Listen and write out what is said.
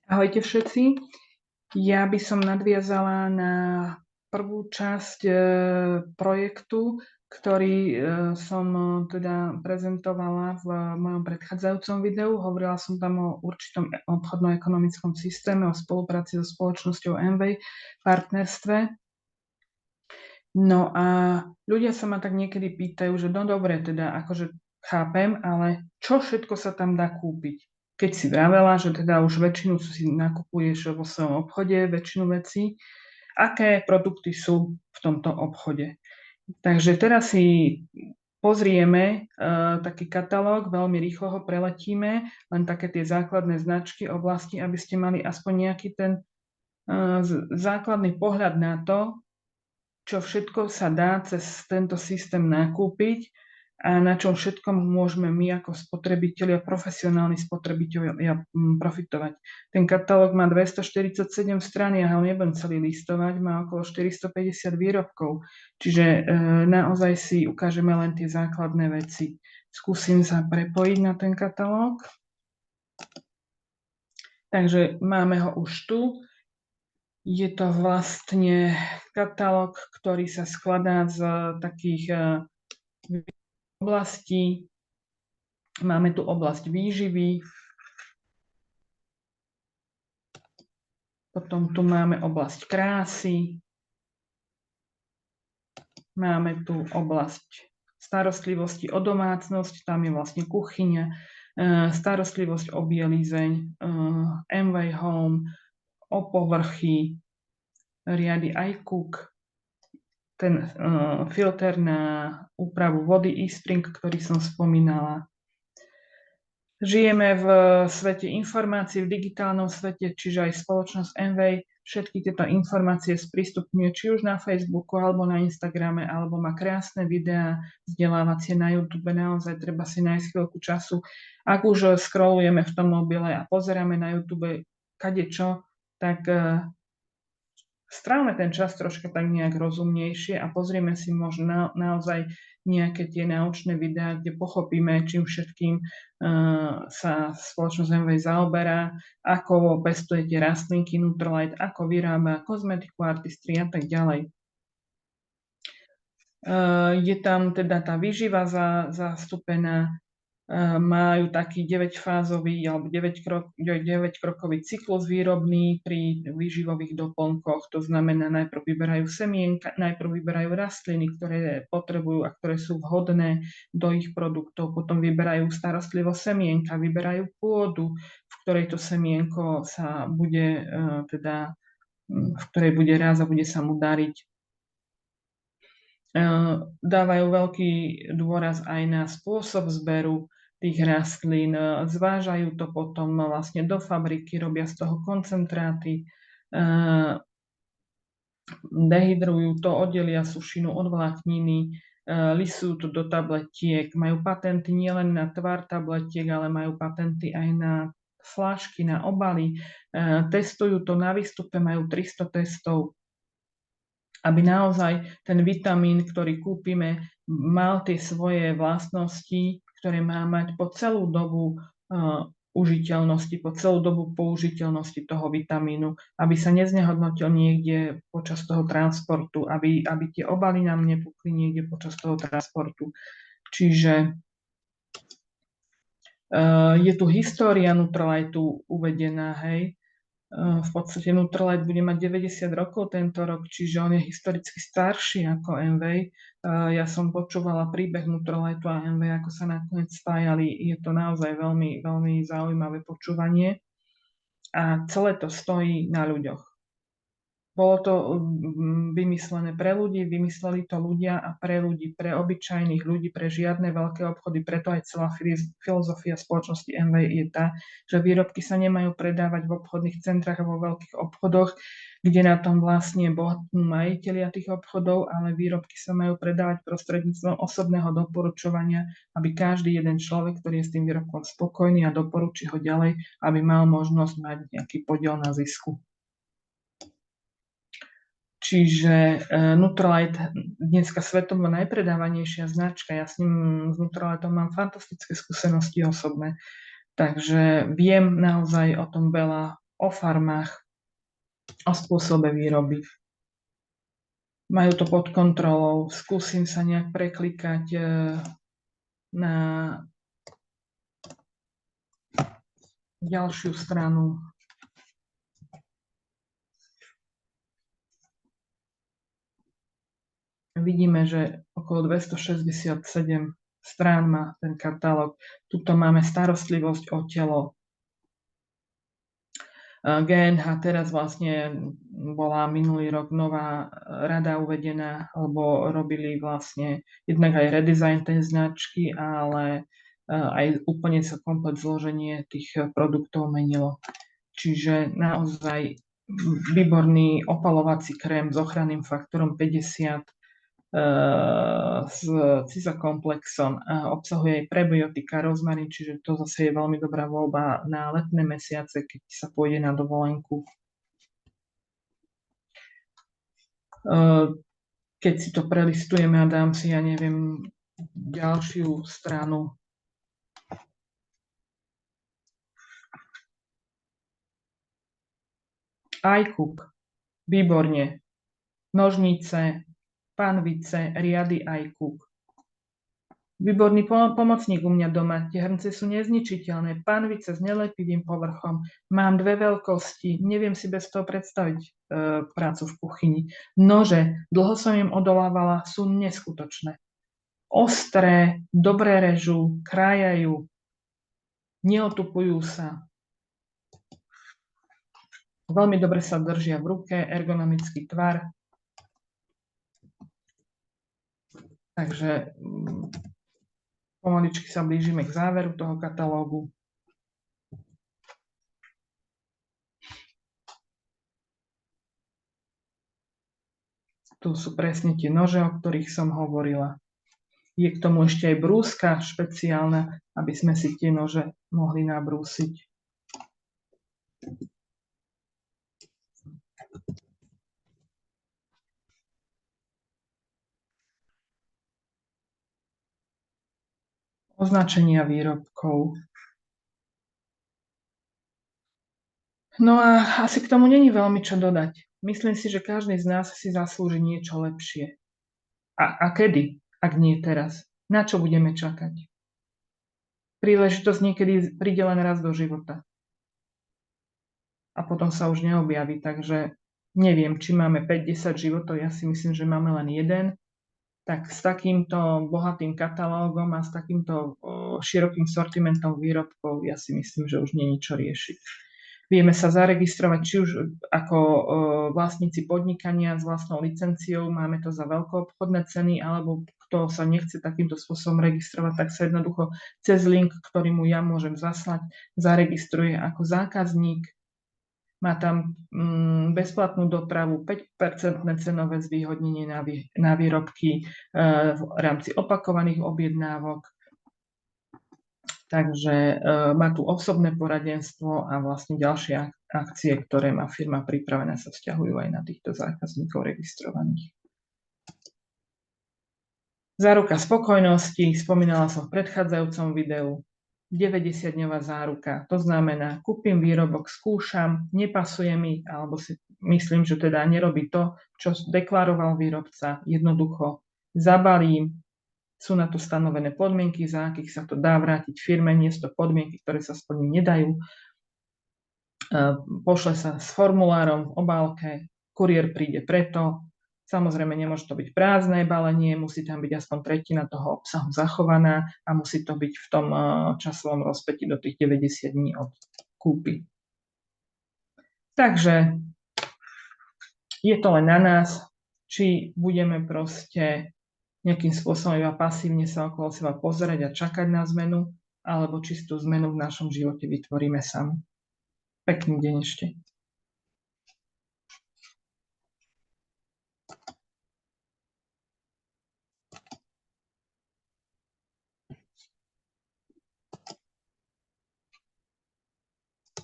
Ahojte všetci. Ja by som nadviazala na prvú časť projektu, ktorý som teda prezentovala v mojom predchádzajúcom videu. Hovorila som tam o určitom obchodno-ekonomickom systéme, o spolupráci so spoločnosťou Amway, partnerstve. No a ľudia sa ma tak niekedy pýtajú, že no dobre, teda akože chápem, ale čo všetko sa tam dá kúpiť? Keď si vravela, že teda už väčšinu si nakupuješ vo svojom obchode, väčšinu vecí, aké produkty sú v tomto obchode? Takže teraz si pozrieme taký katalóg, veľmi rýchlo ho preletíme, len také tie základné značky, oblasti, aby ste mali aspoň nejaký ten základný pohľad na to, čo všetko sa dá cez tento systém nakúpiť a na čom všetkom môžeme my ako spotrebitelia, profesionálni spotrebitelia profitovať. Ten katalóg má 247 strán, ja ho nebudem celý listovať, má okolo 450 výrobkov, čiže naozaj si ukážeme len tie základné veci. Skúsim sa prepojiť na ten katalóg. Takže máme ho už tu. Je to vlastne katalóg, ktorý sa skladá z takých oblastí. Máme tu oblasť výživy, potom tu máme oblasť krásy, máme tu oblasť starostlivosti o domácnosť, tam je vlastne kuchyňa, starostlivosť o bielizeň, Amway Home, o povrchy, riady iCook, ten filter na úpravu vody eSpring, ktorý som spomínala. Žijeme v svete informácií, v digitálnom svete, čiže aj spoločnosť Amway všetky tieto informácie sprístupňuje či už na Facebooku alebo na Instagrame, alebo má krásne videá vzdelávacie na YouTube. Naozaj treba si nájsť chvíľku času. Ak už scrollujeme v tom mobile a pozeráme na YouTube kadečo, tak strávme ten čas troška tak nejak rozumnejšie a pozrieme si možno naozaj nejaké tie naučné videá, kde pochopíme, čím všetkým sa spoločnosť Amway zaoberá, ako pestujete rastlinky Nutrilite, ako vyrába kozmetiku artistry a tak ďalej. Je tam teda tá výživa zastúpená, majú taký 9-fázový alebo 9-krokový cyklus výrobný pri výživových doplnkoch. To znamená, najprv vyberajú semienka, najprv vyberajú rastliny, ktoré potrebujú a ktoré sú vhodné do ich produktov. Potom vyberajú starostlivo semienka, vyberajú pôdu, v ktorej to semienko sa bude v ktorej bude rast a bude sa mu dariť. Dávajú veľký dôraz aj na spôsob zberu tých rastlín, zvážajú to potom vlastne do fabriky, robia z toho koncentráty, dehydrujú to, oddelia sušinu od vlákniny, lisujú to do tabletiek, majú patenty nielen na tvar tabletiek, ale majú patenty aj na fľašky, na obaly, testujú to na výstupe, majú 300 testov, aby naozaj ten vitamín, ktorý kúpime, mal tie svoje vlastnosti, ktoré má mať po celú dobu užiteľnosti, po celú dobu použiteľnosti toho vitamínu, aby sa neznehodnotil niekde počas toho transportu, aby tie obaly nám nepukli niekde počas toho transportu. Čiže je tu história Nutriliteu uvedená, hej. V podstate Nutrilite bude mať 90 rokov tento rok, čiže on je historicky starší ako Amway. Ja som počúvala príbeh Nutriliteu a Amway, ako sa nakoniec spájali. Je to naozaj veľmi, veľmi zaujímavé počúvanie a celé to stojí na ľuďoch. Bolo to vymyslené pre ľudí, vymysleli to ľudia a pre ľudí, pre obyčajných ľudí, pre žiadne veľké obchody. Preto aj celá filozofia spoločnosti Amway je tá, že výrobky sa nemajú predávať v obchodných centrách a vo veľkých obchodoch, kde na tom vlastne bohatnú majitelia tých obchodov, ale výrobky sa majú predávať prostredníctvom osobného doporučovania, aby každý jeden človek, ktorý je s tým výrobkom spokojný a doporučí ho ďalej, aby mal možnosť mať nejaký podiel na zisku. Čiže Nutrilite dneska svetovo najpredávanejšia značka. Ja s Nutriliteom mám fantastické skúsenosti osobné. Takže viem naozaj o tom veľa o farmách, o spôsobe výroby. Majú to pod kontrolou. Skúsim sa nejak preklikať na ďalšiu stranu. Vidíme, že okolo 267 strán má ten katalóg. Tuto máme starostlivosť o telo. GNH teraz vlastne bola minulý rok nová rada uvedená, lebo robili vlastne jednak aj redesign tej značky, ale aj úplne sa komplet zloženie tých produktov menilo. Čiže naozaj výborný opalovací krém s ochranným faktorom 50 s cizokomplexom, obsahuje aj prebiotika, rozmarín, čiže to zase je veľmi dobrá voľba na letné mesiace, keď sa pôjde na dovolenku. Keď si to prelistujeme a dám si, ja neviem, ďalšiu stranu. iCook, výborne. Nožnice, panvice, riady iCook. Výborný pomocník u mňa doma. Tie hrnce sú nezničiteľné. Panvice s nelepivým povrchom. Mám dve veľkosti. Neviem si bez toho predstaviť prácu v kuchyni. Nože, dlho som im odolávala, sú neskutočné. Ostré, dobre režú, krájajú, neotupujú sa. Veľmi dobre sa držia v ruke, ergonomický tvar. Takže pomaličky sa blížime k záveru toho katalógu. Tu sú presne tie nože, o ktorých som hovorila. Je k tomu ešte aj brúska špeciálna, aby sme si tie nože mohli nabrúsiť. Označenia výrobkov. No a asi k tomu není veľmi čo dodať. Myslím si, že každý z nás si zaslúži niečo lepšie. A kedy, ak nie teraz? Na čo budeme čakať? Príležitosť niekedy príde len raz do života. A potom sa už neobjaví, takže neviem, či máme 5-10 životov, ja si myslím, že máme len jeden. Tak s takýmto bohatým katalógom a s takýmto širokým sortimentom výrobkov ja si myslím, že už nie je čo riešiť. Vieme sa zaregistrovať či už ako vlastníci podnikania s vlastnou licenciou, máme to za veľkoobchodné ceny, alebo kto sa nechce takýmto spôsobom registrovať, tak sa jednoducho cez link, ktorý mu ja môžem zaslať, zaregistruje ako zákazník. Má tam bezplatnú dopravu, 5% cenové zvýhodnenie na výrobky v rámci opakovaných objednávok. Takže má tu osobné poradenstvo a vlastne ďalšie akcie, ktoré má firma pripravené, sa vzťahujú aj na týchto zákazníkov registrovaných. Záruka spokojnosti, spomínala som v predchádzajúcom videu. 90-dňová záruka, to znamená, kúpim výrobok, skúšam, nepasuje mi, alebo si myslím, že teda nerobí to, čo deklaroval výrobca, jednoducho zabalím, sú na to stanovené podmienky, za akých sa to dá vrátiť firme, nie sú to podmienky, ktoré sa splniť nedajú. Pošle sa s formulárom v obálke, kuriér príde preto, samozrejme nemôže to byť prázdne balenie, musí tam byť aspoň tretina toho obsahu zachovaná a musí to byť v tom časovom rozpätí do tých 90 dní od kúpy. Takže je to len na nás, či budeme proste nejakým spôsobom iba pasívne sa okolo seba pozerať a čakať na zmenu, alebo či tú zmenu v našom živote vytvoríme sami. Pekný deň ešte.